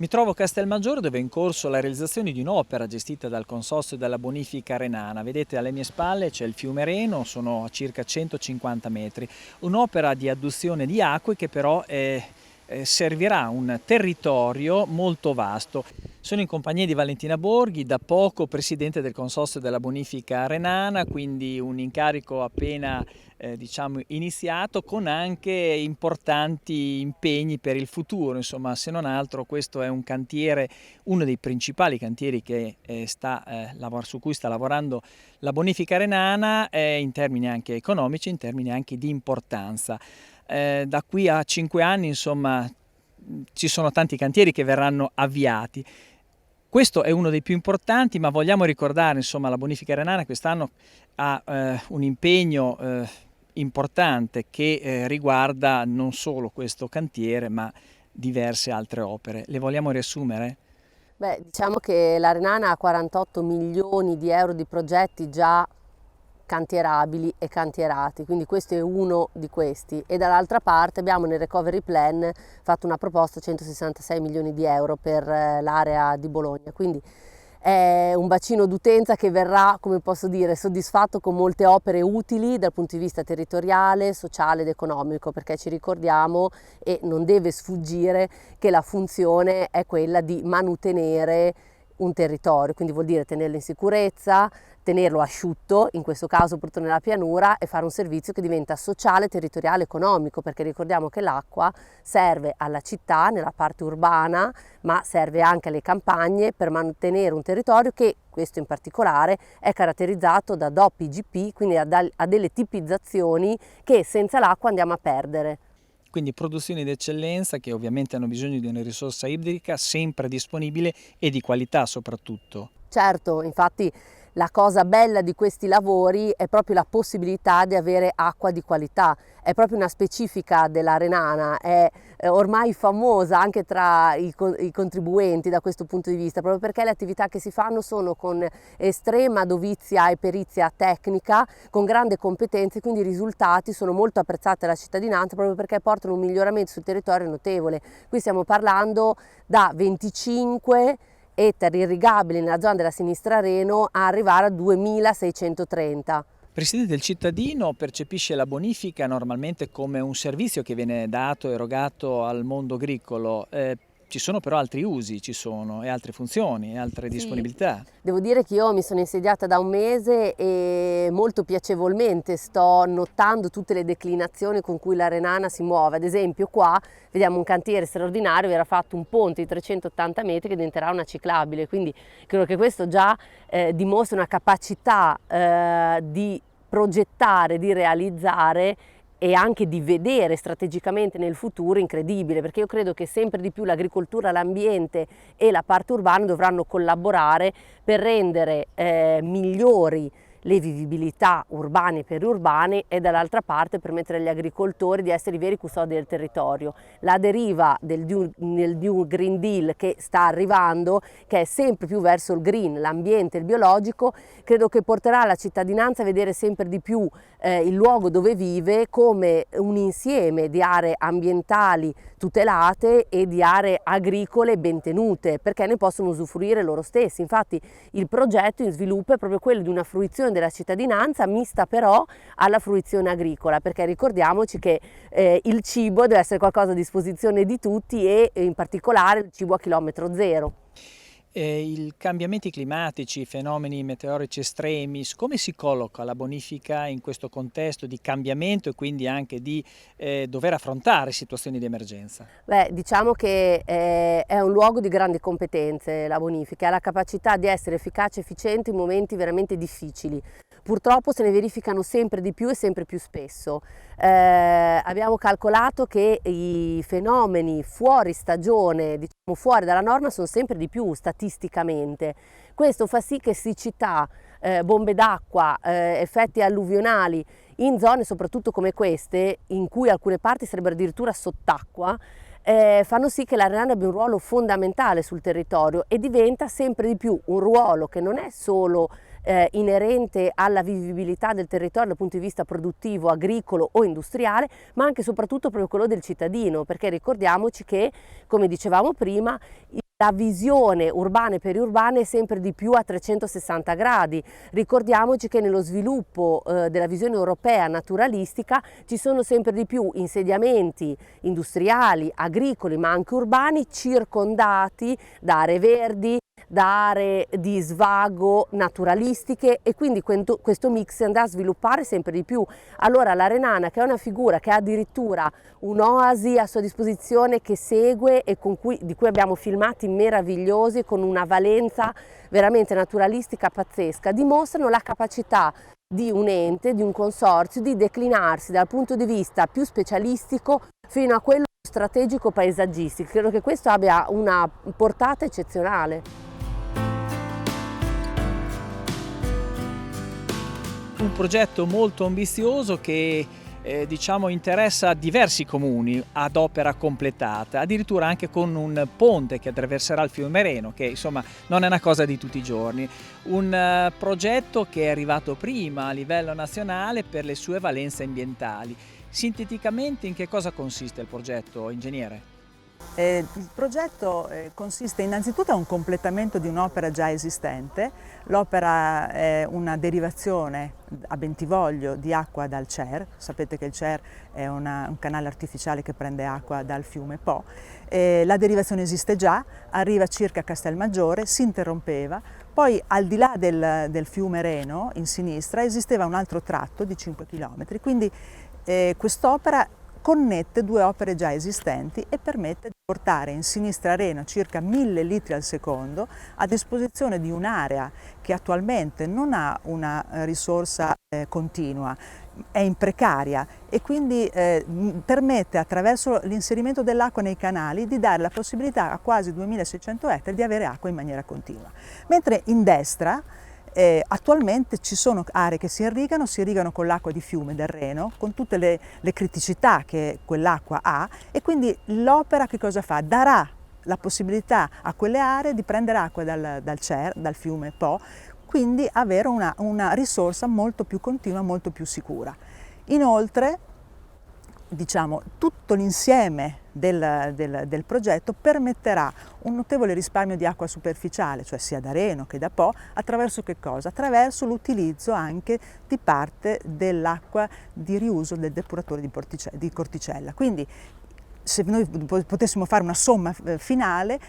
Mi trovo a Castelmaggiore dove è in corso la realizzazione di un'opera gestita dal Consorzio della Bonifica Renana. Vedete alle mie spalle c'è il fiume Reno, sono a circa 150 metri. Un'opera di adduzione di acque che però servirà un territorio molto vasto. Sono in compagnia di Valentina Borghi, da poco presidente del Consorzio della Bonifica Renana, quindi un incarico appena diciamo iniziato, con anche importanti impegni per il futuro. Insomma, se non altro questo è un cantiere, uno dei principali cantieri che su cui sta lavorando la Bonifica Renana, in termini anche economici, in termini anche di importanza. Da qui a 5 anni, insomma, ci sono tanti cantieri che verranno avviati. Questo è uno dei più importanti, ma vogliamo ricordare, insomma, la Bonifica Renana quest'anno ha un impegno importante che riguarda non solo questo cantiere, ma diverse altre opere. Le vogliamo riassumere? Beh, diciamo che la Renana ha 48 milioni di euro di progetti già cantierabili e cantierati, quindi questo è uno di questi, e dall'altra parte abbiamo nel recovery plan fatto una proposta 166 milioni di euro per l'area di Bologna, quindi è un bacino d'utenza che verrà, come posso dire, soddisfatto con molte opere utili dal punto di vista territoriale, sociale ed economico, perché ci ricordiamo, e non deve sfuggire, che la funzione è quella di manutenere un territorio, quindi vuol dire tenerlo in sicurezza, tenerlo asciutto, in questo caso soprattutto nella pianura, e fare un servizio che diventa sociale, territoriale, economico, perché ricordiamo che l'acqua serve alla città, nella parte urbana, ma serve anche alle campagne per mantenere un territorio che, questo in particolare, è caratterizzato da doppi IGP, quindi ha delle tipizzazioni che senza l'acqua andiamo a perdere. Quindi produzioni di eccellenza che ovviamente hanno bisogno di una risorsa idrica sempre disponibile e di qualità soprattutto. Certo, infatti la cosa bella di questi lavori è proprio la possibilità di avere acqua di qualità, è proprio una specifica della Renana, è ormai famosa anche tra i contribuenti da questo punto di vista, proprio perché le attività che si fanno sono con estrema dovizia e perizia tecnica, con grande competenza, e quindi i risultati sono molto apprezzati dalla cittadinanza proprio perché portano un miglioramento sul territorio notevole. Qui stiamo parlando da 25 ettari irrigabili nella zona della sinistra Reno a arrivare a 2630. Presidente, il cittadino percepisce la bonifica normalmente come un servizio che viene dato, erogato al mondo agricolo. Ci sono però altri usi, e altre funzioni, e altre disponibilità. Devo dire che io mi sono insediata da un mese e molto piacevolmente sto notando tutte le declinazioni con cui la Renana si muove. Ad esempio qua vediamo un cantiere straordinario, era fatto un ponte di 380 metri che diventerà una ciclabile, quindi credo che questo già dimostra una capacità di progettare, di realizzare e anche di vedere strategicamente nel futuro incredibile, perché io credo che sempre di più l'agricoltura, l'ambiente e la parte urbana dovranno collaborare per rendere migliori le vivibilità urbane e periurbane, e dall'altra parte permettere agli agricoltori di essere i veri custodi del territorio. La deriva del New Green Deal che sta arrivando, che è sempre più verso il green, l'ambiente, il biologico, credo che porterà la cittadinanza a vedere sempre di più il luogo dove vive come un insieme di aree ambientali tutelate e di aree agricole ben tenute, perché ne possono usufruire loro stessi. Infatti il progetto in sviluppo è proprio quello di una fruizione della cittadinanza mista però alla fruizione agricola, perché ricordiamoci che il cibo deve essere qualcosa a disposizione di tutti, e in particolare il cibo a chilometro zero. I cambiamenti climatici, i fenomeni meteorici estremi, come si colloca la bonifica in questo contesto di cambiamento e quindi anche di dover affrontare situazioni di emergenza? Beh, diciamo che è un luogo di grandi competenze la bonifica, ha la capacità di essere efficace e efficiente in momenti veramente difficili. Purtroppo se ne verificano sempre di più e sempre più spesso. Abbiamo calcolato che i fenomeni fuori stagione, diciamo fuori dalla norma, sono sempre di più statisticamente. Questo fa sì che siccità, bombe d'acqua, effetti alluvionali in zone soprattutto come queste, in cui alcune parti sarebbero addirittura sott'acqua, fanno sì che la Renana abbia un ruolo fondamentale sul territorio, e diventa sempre di più un ruolo che non è solo inerente alla vivibilità del territorio dal punto di vista produttivo, agricolo o industriale, ma anche e soprattutto proprio quello del cittadino, perché ricordiamoci che, come dicevamo prima, la visione urbana e periurbana è sempre di più a 360 gradi. Ricordiamoci che nello sviluppo della visione europea naturalistica ci sono sempre di più insediamenti industriali, agricoli ma anche urbani circondati da aree verdi, da aree di svago naturalistiche, e quindi questo mix andrà a sviluppare sempre di più. Allora la Renana, che è una figura che ha addirittura un'oasi a sua disposizione che segue e di cui abbiamo filmati meravigliosi con una valenza veramente naturalistica pazzesca, dimostrano la capacità di un ente, di un consorzio, di declinarsi dal punto di vista più specialistico fino a quello strategico paesaggistico. Credo che questo abbia una portata eccezionale. Un progetto molto ambizioso che diciamo interessa diversi comuni ad opera completata, addirittura anche con un ponte che attraverserà il fiume Reno, che insomma non è una cosa di tutti i giorni. Un progetto che è arrivato prima a livello nazionale per le sue valenze ambientali. Sinteticamente in che cosa consiste il progetto, ingegnere? Il progetto consiste innanzitutto a un completamento di un'opera già esistente. L'opera è una derivazione a Bentivoglio di acqua dal Cer. Sapete che il Cer è un canale artificiale che prende acqua dal fiume Po. La derivazione esiste già, arriva circa a Castelmaggiore, si interrompeva, poi al di là del fiume Reno, in sinistra, esisteva un altro tratto di 5 km, quindi quest'opera connette due opere già esistenti e permette di portare in sinistra Reno circa 1000 litri al secondo a disposizione di un'area che attualmente non ha una risorsa continua, è imprecaria e quindi permette, attraverso l'inserimento dell'acqua nei canali, di dare la possibilità a quasi 2600 ettari di avere acqua in maniera continua. Mentre in destra attualmente ci sono aree che si irrigano con l'acqua di fiume del Reno, con tutte le criticità che quell'acqua ha, e quindi l'opera che cosa fa? Darà la possibilità a quelle aree di prendere acqua dal Cer, dal fiume Po, quindi avere una risorsa molto più continua, molto più sicura. Inoltre, diciamo, tutto l'insieme del progetto permetterà un notevole risparmio di acqua superficiale, cioè sia da Reno che da Po, attraverso che cosa? Attraverso l'utilizzo anche di parte dell'acqua di riuso del depuratore di Corticella. Quindi, se noi potessimo fare una somma finale,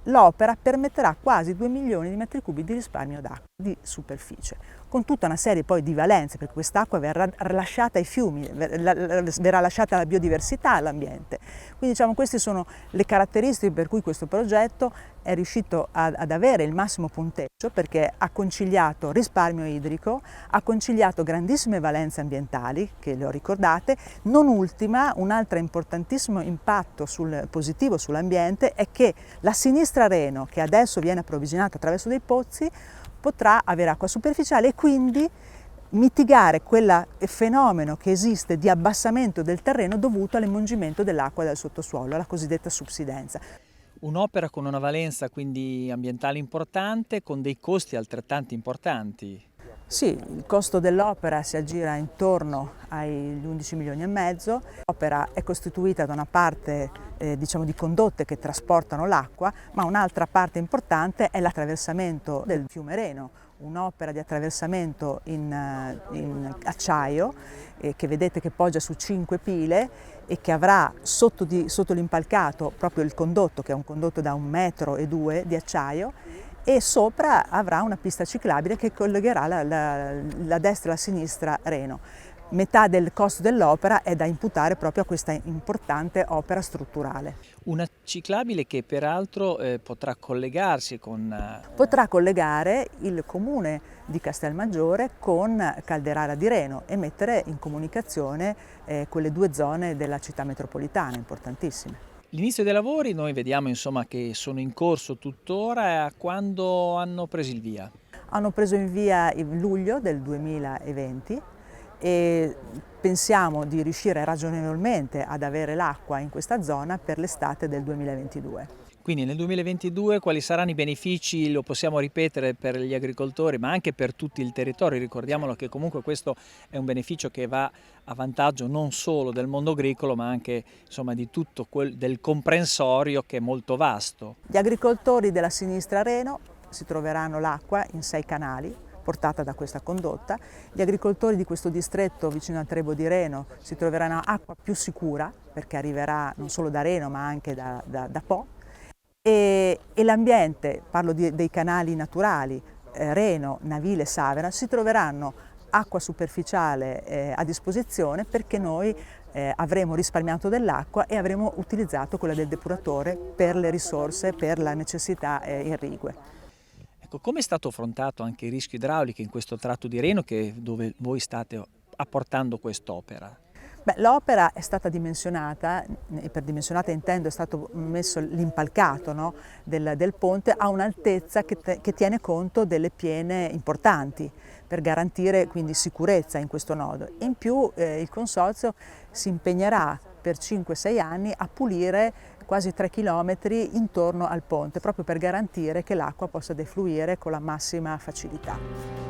l'opera permetterà quasi 2 milioni di metri cubi di risparmio d'acqua di superficie, con tutta una serie poi di valenze, perché quest'acqua verrà rilasciata ai fiumi, verrà lasciata alla biodiversità, all'ambiente. Quindi diciamo queste sono le caratteristiche per cui questo progetto è riuscito ad avere il massimo punteggio, perché ha conciliato risparmio idrico, ha conciliato grandissime valenze ambientali, che le ho ricordate, non ultima, un altro importantissimo impatto positivo sull'ambiente è che la sinistra Reno, che adesso viene approvvigionata attraverso dei pozzi, potrà avere acqua superficiale e quindi mitigare quel fenomeno che esiste di abbassamento del terreno dovuto all'emungimento dell'acqua dal sottosuolo, la cosiddetta subsidenza. Un'opera con una valenza quindi ambientale importante, con dei costi altrettanto importanti. Sì, il costo dell'opera si aggira intorno agli 11 milioni e mezzo. L'opera è costituita da una parte diciamo di condotte che trasportano l'acqua, ma un'altra parte importante è l'attraversamento del fiume Reno, un'opera di attraversamento in acciaio che vedete che poggia su 5 pile e che avrà sotto l'impalcato proprio il condotto, che è un condotto da 1,2 metri di acciaio, e sopra avrà una pista ciclabile che collegherà la destra e la sinistra Reno. Metà del costo dell'opera è da imputare proprio a questa importante opera strutturale. Una ciclabile che peraltro potrà collegarsi con... Potrà collegare il comune di Castelmaggiore con Calderara di Reno e mettere in comunicazione quelle due zone della città metropolitana, importantissime. L'inizio dei lavori noi vediamo insomma che sono in corso tuttora. Quando hanno preso il via? Hanno preso il via in luglio del 2020 e pensiamo di riuscire ragionevolmente ad avere l'acqua in questa zona per l'estate del 2022. Quindi nel 2022 quali saranno i benefici, lo possiamo ripetere, per gli agricoltori ma anche per tutto il territorio? Ricordiamolo che comunque questo è un beneficio che va a vantaggio non solo del mondo agricolo ma anche, insomma, di tutto del comprensorio, che è molto vasto. Gli agricoltori della sinistra Reno si troveranno l'acqua in 6 canali portata da questa condotta. Gli agricoltori di questo distretto vicino al Trebo di Reno si troveranno acqua più sicura, perché arriverà non solo da Reno ma anche da Po. E l'ambiente, parlo dei canali naturali, Reno, Navile, Savena, si troveranno acqua superficiale a disposizione, perché noi avremo risparmiato dell'acqua e avremo utilizzato quella del depuratore per le risorse, per la necessità irrigue. Ecco, come è stato affrontato anche il rischio idraulico in questo tratto di Reno dove voi state apportando quest'opera? L'opera è stata dimensionata, e per dimensionata intendo è stato messo l'impalcato, no, del ponte a un'altezza che tiene conto delle piene importanti, per garantire quindi sicurezza in questo nodo. In più il Consorzio si impegnerà per 5-6 anni a pulire quasi 3 chilometri intorno al ponte, proprio per garantire che l'acqua possa defluire con la massima facilità.